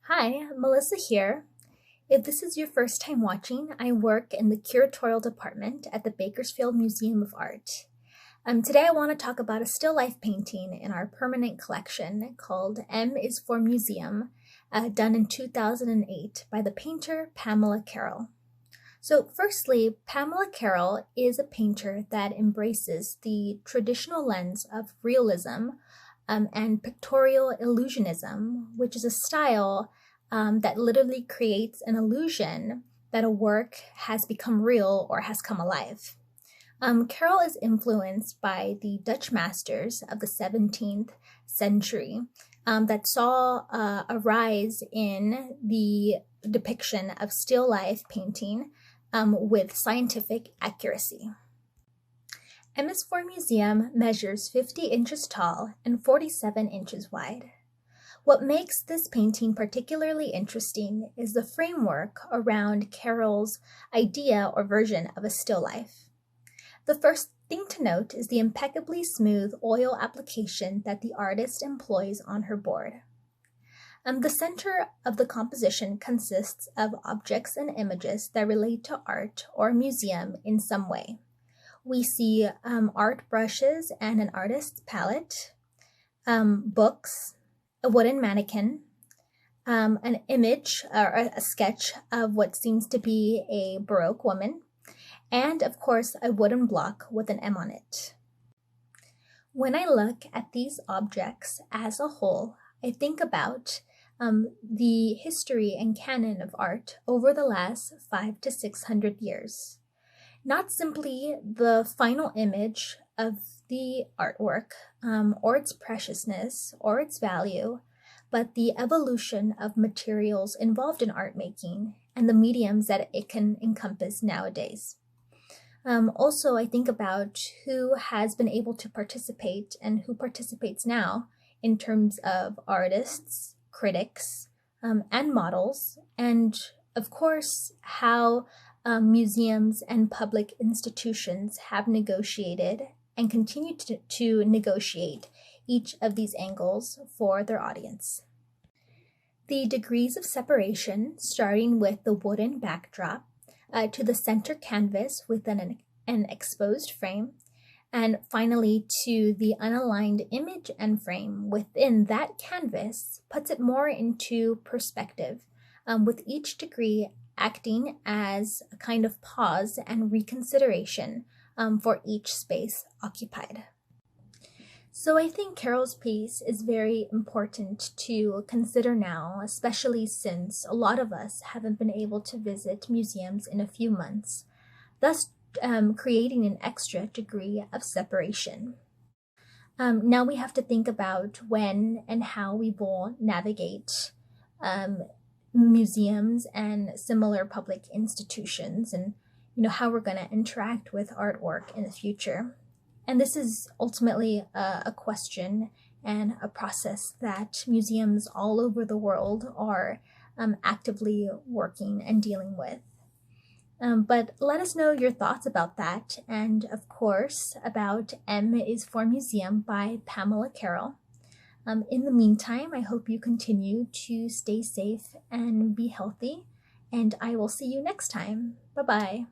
Hi, Melissa here. If this is your first time watching, I work in the curatorial department at the Bakersfield Museum of Art. Today I want to talk about a still life painting in our permanent collection called M is for Museum, done in 2008 by the painter Pamela Carroll. So firstly, Pamela Carroll is a painter that embraces the traditional lens of realism and pictorial illusionism, which is a style that literally creates an illusion that a work has become real or has come alive. Carroll is influenced by the Dutch masters of the 17th century that saw a rise in the depiction of still life painting with scientific accuracy. M is for Museum measures 50 inches tall and 47 inches wide. What makes this painting particularly interesting is the framework around Carroll's idea or version of a still life. The first thing to note is the impeccably smooth oil application that the artist employs on her board. The center of the composition consists of objects and images that relate to art or museum in some way. We see art brushes and an artist's palette, books, a wooden mannequin, an image or a sketch of what seems to be a Baroque woman, and of course a wooden block with an M on it. When I look at these objects as a whole, I think about the history and canon of art over the last 500 to 600 years. Not simply the final image of the artwork or its preciousness or its value, but the evolution of materials involved in art making and the mediums that it can encompass nowadays. Also, I think about who has been able to participate and who participates now in terms of artists, critics, and models, and of course, how museums and public institutions have negotiated and continue to negotiate each of these angles for their audience. The degrees of separation, starting with the wooden backdrop to the center canvas within an exposed frame, and finally to the unaligned image and frame within that canvas, puts it more into perspective, with each degree acting as a kind of pause and reconsideration for each space occupied. So I think Carroll's piece is very important to consider now, especially since a lot of us haven't been able to visit museums in a few months, thus creating an extra degree of separation. Now we have to think about when and how we will navigate museums and similar public institutions, and how we're going to interact with artwork in the future. And this is ultimately a question and a process that museums all over the world are actively working and dealing with. But let us know your thoughts about that, and of course about M is for Museum by Pamela Carroll. In the meantime, I hope you continue to stay safe and be healthy, and I will see you next time. Bye-bye.